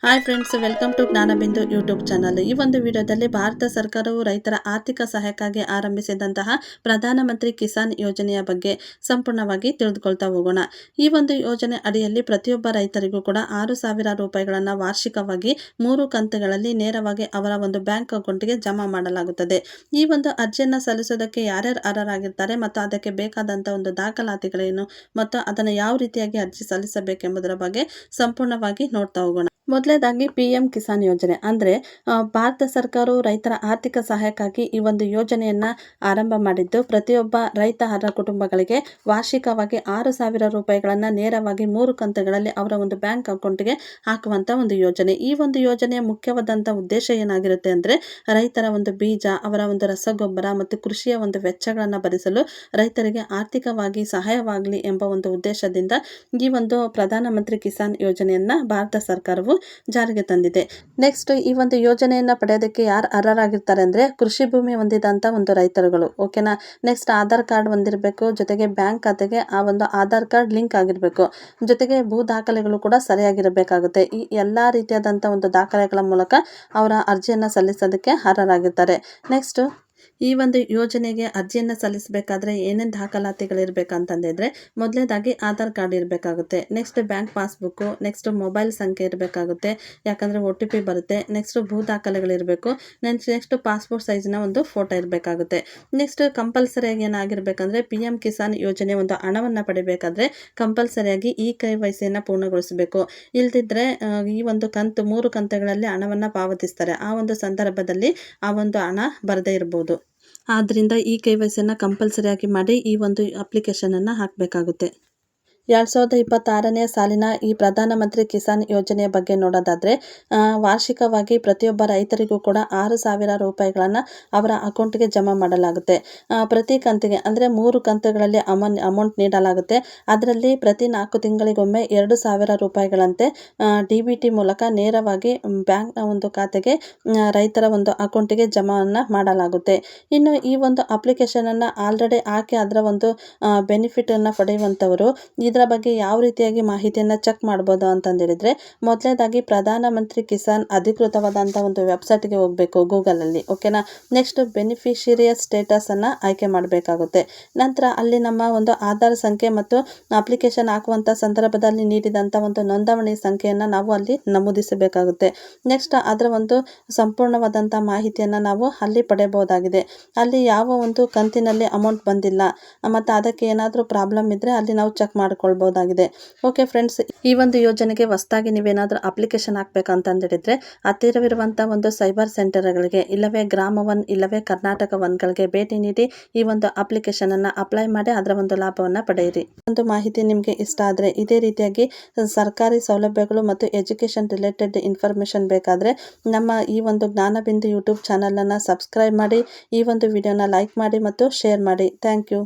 Hi friends, welcome to Jnanabindu YouTube channel. ಈ ಒಂದು ವಿಡಿಯೋದಲ್ಲಿ ಭಾರತ ಸರ್ಕಾರವು ರೈತರ ಆರ್ಥಿಕ ಸಹಾಯಕ್ಕಾಗಿ ಆರಂಭಿಸಿದಂತಹ ಪ್ರಧಾನಮಂತ್ರಿ ಕಿಸಾನ್ ಯೋಜನೆಯ ಬಗ್ಗೆ ಸಂಪೂರ್ಣವಾಗಿ ತಿಳಿದುಕೊಳ್ತಾ ಹೋಗೋಣ. ಈ ಒಂದು ಯೋಜನೆ ಅಡಿಯಲ್ಲಿ ಪ್ರತಿಯೊಬ್ಬ ರೈತರಿಗೂ ಕೂಡ 6,000 ರೂಪಾಯಿಗಳನ್ನು ವಾರ್ಷಿಕವಾಗಿ 3 ಕಂತುಗಳಲ್ಲಿ ನೇರವಾಗಿ ಅವರ ಒಂದು ಬ್ಯಾಂಕ್ ಅಕೌಂಟ್ಗೆ ಜಮಾ ಮಾಡಲಾಗುತ್ತದೆ. ಈ ಒಂದು ಅರ್ಜಿಯನ್ನು ಸಲ್ಲಿಸೋದಕ್ಕೆ ಯಾರ್ಯಾರು ಅರ್ಹರಾಗಿರ್ತಾರೆ ಮತ್ತು ಅದಕ್ಕೆ ಬೇಕಾದಂಥ ಒಂದು ದಾಖಲಾತಿಗಳೇನು ಮತ್ತು ಅದನ್ನು ಯಾವ ರೀತಿಯಾಗಿ ಅರ್ಜಿ ಸಲ್ಲಿಸಬೇಕೆಂಬುದರ ಬಗ್ಗೆ ಸಂಪೂರ್ಣವಾಗಿ ನೋಡ್ತಾ ಹೋಗೋಣ. ಮೊದಲನೇದಾಗಿ PM ಕಿಸಾನ್ ಯೋಜನೆ ಅಂದರೆ ಭಾರತ ಸರ್ಕಾರವು ರೈತರ ಆರ್ಥಿಕ ಸಹಾಯಕ್ಕಾಗಿ ಈ ಒಂದು ಯೋಜನೆಯನ್ನು ಆರಂಭ ಮಾಡಿದ್ದು, ಪ್ರತಿಯೊಬ್ಬ ರೈತ ಕುಟುಂಬಗಳಿಗೆ ವಾರ್ಷಿಕವಾಗಿ 6,000 ರೂಪಾಯಿಗಳನ್ನು ನೇರವಾಗಿ 3 ಕಂತುಗಳಲ್ಲಿ ಅವರ ಒಂದು ಬ್ಯಾಂಕ್ ಅಕೌಂಟ್ಗೆ ಹಾಕುವಂಥ ಒಂದು ಯೋಜನೆ. ಈ ಒಂದು ಯೋಜನೆಯ ಮುಖ್ಯವಾದಂಥ ಉದ್ದೇಶ ಏನಾಗಿರುತ್ತೆ ಅಂದರೆ, ರೈತರ ಒಂದು ಬೀಜ, ಅವರ ಒಂದು ರಸಗೊಬ್ಬರ ಮತ್ತು ಕೃಷಿಯ ಒಂದು ವೆಚ್ಚಗಳನ್ನು ಭರಿಸಲು ರೈತರಿಗೆ ಆರ್ಥಿಕವಾಗಿ ಸಹಾಯವಾಗಲಿ ಎಂಬ ಒಂದು ಉದ್ದೇಶದಿಂದ ಈ ಒಂದು ಪ್ರಧಾನಮಂತ್ರಿ ಕಿಸಾನ್ ಯೋಜನೆಯನ್ನು ಭಾರತ ಸರ್ಕಾರವು ಜಾರಿಗೆ ತಂದಿದೆ. ನೆಕ್ಸ್ಟ್, ಈ ಒಂದು ಯೋಜನೆಯನ್ನು ಪಡೆಯೋದಕ್ಕೆ ಯಾರು ಅರ್ಹರಾಗಿರ್ತಾರೆ ಅಂದರೆ, ಕೃಷಿ ಭೂಮಿ ಹೊಂದಿದಂಥ ಒಂದು ರೈತರುಗಳು. ಓಕೆನಾ. ನೆಕ್ಸ್ಟ್, ಆಧಾರ್ ಕಾರ್ಡ್ ಹೊಂದಿರಬೇಕು, ಜೊತೆಗೆ ಬ್ಯಾಂಕ್ ಖಾತೆಗೆ ಆ ಒಂದು ಆಧಾರ್ ಕಾರ್ಡ್ ಲಿಂಕ್ ಆಗಿರಬೇಕು, ಜೊತೆಗೆ ಭೂ ದಾಖಲೆಗಳು ಕೂಡ ಸರಿಯಾಗಿರಬೇಕಾಗುತ್ತೆ. ಈ ಎಲ್ಲ ರೀತಿಯಾದಂಥ ಒಂದು ದಾಖಲೆಗಳ ಮೂಲಕ ಅವರ ಅರ್ಜಿಯನ್ನು ಸಲ್ಲಿಸೋದಕ್ಕೆ ಅರ್ಹರಾಗಿರ್ತಾರೆ. ನೆಕ್ಸ್ಟ್, ಈ ಒಂದು ಯೋಜನೆಗೆ ಅರ್ಜಿಯನ್ನು ಸಲ್ಲಿಸಬೇಕಾದ್ರೆ ಏನೇನು ದಾಖಲಾತಿಗಳಿರಬೇಕಂತಂದಿದ್ರೆ, ಮೊದಲನೇದಾಗಿ ಆಧಾರ್ ಕಾರ್ಡ್ ಇರಬೇಕಾಗುತ್ತೆ. Next, bank passbook. Next, mobile ಸಂಖ್ಯೆ ಇರಬೇಕಾಗುತ್ತೆ, ಯಾಕಂದರೆ OTP ಬರುತ್ತೆ. ನೆಕ್ಸ್ಟ್, ಭೂ ದಾಖಲೆಗಳಿರಬೇಕು. ನೆಕ್ಸ್ಟ್ ಪಾಸ್ಪೋರ್ಟ್ ಸೈಜ್ನ ಒಂದು ಫೋಟೋ ಇರಬೇಕಾಗುತ್ತೆ. ನೆಕ್ಸ್ಟ್, ಕಂಪಲ್ಸರಿಯಾಗಿ ಏನಾಗಿರ್ಬೇಕಂದ್ರೆ, PM ಕಿಸಾನ್ ಯೋಜನೆ ಒಂದು ಹಣವನ್ನು ಪಡಿಬೇಕಾದ್ರೆ ಕಂಪಲ್ಸರಿಯಾಗಿ ಈ KYCಯನ್ನು ಪೂರ್ಣಗೊಳಿಸಬೇಕು. ಇಲ್ದಿದ್ರೆ ಈ ಒಂದು ಕಂತು 3 ಕಂತುಗಳಲ್ಲಿ ಹಣವನ್ನು ಪಾವತಿಸ್ತಾರೆ. ಆ ಒಂದು ಸಂದರ್ಭದಲ್ಲಿ ಆ ಒಂದು ಹಣ ಬರದೇ ಇರ್ಬೋದು. ಆದ್ದರಿಂದ ಈ KYCಯನ್ನು ಕಂಪಲ್ಸರಿಯಾಗಿ ಮಾಡಿ ಈ ಒಂದು ಅಪ್ಲಿಕೇಶನನ್ನು ಹಾಕಬೇಕಾಗುತ್ತೆ. 2026ನೇ ಸಾಲಿನ ಈ ಪ್ರಧಾನಮಂತ್ರಿ ಕಿಸಾನ್ ಯೋಜನೆಯ ಬಗ್ಗೆ ನೋಡೋದಾದರೆ, ವಾರ್ಷಿಕವಾಗಿ ಪ್ರತಿಯೊಬ್ಬ ರೈತರಿಗೂ ಕೂಡ 6,000 ರೂಪಾಯಿಗಳನ್ನು ಅವರ ಅಕೌಂಟ್ಗೆ ಜಮಾ ಮಾಡಲಾಗುತ್ತೆ. ಪ್ರತಿ ಕಂತಿಗೆ ಅಂದರೆ 3 ಕಂತುಗಳಲ್ಲಿ ಅಮೌಂಟ್ ನೀಡಲಾಗುತ್ತೆ. ಅದರಲ್ಲಿ ಪ್ರತಿ 4 ತಿಂಗಳಿಗೊಮ್ಮೆ 2,000 ರೂಪಾಯಿಗಳಂತೆ DBT ಮೂಲಕ ನೇರವಾಗಿ ಬ್ಯಾಂಕ್ನ ಒಂದು ಖಾತೆಗೆ ರೈತರ ಒಂದು ಅಕೌಂಟಿಗೆ ಜಮಾವನ್ನು ಮಾಡಲಾಗುತ್ತೆ. ಇನ್ನು ಈ ಒಂದು ಅಪ್ಲಿಕೇಶನನ್ನು ಆಲ್ರೆಡಿ ಹಾಕಿ ಅದರ ಒಂದು ಬೆನಿಫಿಟನ್ನು ಪಡೆಯುವಂಥವರು ಇದರ ಬಗ್ಗೆ ಯಾವ ರೀತಿಯಾಗಿ ಮಾಹಿತಿಯನ್ನು ಚೆಕ್ ಮಾಡ್ಬೋದು ಅಂತಂದೇಳಿದರೆ, ಮೊದಲನೇದಾಗಿ ಪ್ರಧಾನಮಂತ್ರಿ ಕಿಸಾನ್ ಅಧಿಕೃತವಾದಂಥ ಒಂದು ವೆಬ್ಸೈಟ್ಗೆ ಹೋಗಬೇಕು ಗೂಗಲಲ್ಲಿ. ಓಕೆನಾ. ನೆಕ್ಸ್ಟ್, ಬೆನಿಫಿಷಿಯರಿಯ ಸ್ಟೇಟಸನ್ನು ಆಯ್ಕೆ ಮಾಡಬೇಕಾಗುತ್ತೆ. ನಂತರ ಅಲ್ಲಿ ನಮ್ಮ ಒಂದು ಆಧಾರ್ ಸಂಖ್ಯೆ ಮತ್ತು ಅಪ್ಲಿಕೇಶನ್ ಹಾಕುವಂಥ ಸಂದರ್ಭದಲ್ಲಿ ನೀಡಿದಂಥ ಒಂದು ನೋಂದಣಿ ಸಂಖ್ಯೆಯನ್ನು ನಾವು ಅಲ್ಲಿ ನಮೂದಿಸಬೇಕಾಗುತ್ತೆ. ನೆಕ್ಸ್ಟ್, ಅದರ ಒಂದು ಸಂಪೂರ್ಣವಾದಂಥ ಮಾಹಿತಿಯನ್ನು ನಾವು ಅಲ್ಲಿ ಪಡೆಯಬಹುದಾಗಿದೆ. ಅಲ್ಲಿ ಯಾವ ಒಂದು ಕಂತಿನಲ್ಲಿ ಅಮೌಂಟ್ ಬಂದಿಲ್ಲ ಮತ್ತು ಅದಕ್ಕೆ ಏನಾದರೂ ಪ್ರಾಬ್ಲಮ್ ಇದ್ದರೆ ಅಲ್ಲಿ ನಾವು ಚೆಕ್ ಮಾಡ್ಕೊಳ್ಬಹುದಾಗಿದೆ. ಓಕೆ ಫ್ರೆಂಡ್ಸ್, ಈ ಒಂದು ಯೋಜನೆಗೆ ಹೊಸದಾಗಿ ನೀವೇನಾದರೂ ಅಪ್ಲಿಕೇಶನ್ ಹಾಕಬೇಕಂತಂದಿದ್ರೆ ಹತ್ತಿರವಿರುವಂಥ ಒಂದು ಸೈಬರ್ ಸೆಂಟರ್ಗಳಿಗೆ, ಇಲ್ಲವೇ ಗ್ರಾಮ 1 ಇಲ್ಲವೇ ಕರ್ನಾಟಕ 1ಗಳಿಗೆ ಭೇಟಿ ನೀಡಿ ಈ ಒಂದು ಅಪ್ಲಿಕೇಶನನ್ನು ಅಪ್ಲೈ ಮಾಡಿ ಅದರ ಒಂದು ಲಾಭವನ್ನು ಪಡೆಯಿರಿ. ಒಂದು ಮಾಹಿತಿ ನಿಮಗೆ ಇಷ್ಟ ಆದರೆ ಇದೇ ರೀತಿಯಾಗಿ ಸರ್ಕಾರಿ ಸೌಲಭ್ಯಗಳು ಮತ್ತು ಎಜುಕೇಷನ್ ರಿಲೇಟೆಡ್ ಇನ್ಫಾರ್ಮೇಷನ್ ಬೇಕಾದರೆ ನಮ್ಮ ಈ ಒಂದು ಜ್ಞಾನಬಿಂದು ಯೂಟ್ಯೂಬ್ ಚಾನಲನ್ನು ಸಬ್ಸ್ಕ್ರೈಬ್ ಮಾಡಿ, ಈ ಒಂದು ವಿಡಿಯೋನ ಲೈಕ್ ಮಾಡಿ ಮತ್ತು ಶೇರ್ ಮಾಡಿ. Thank you.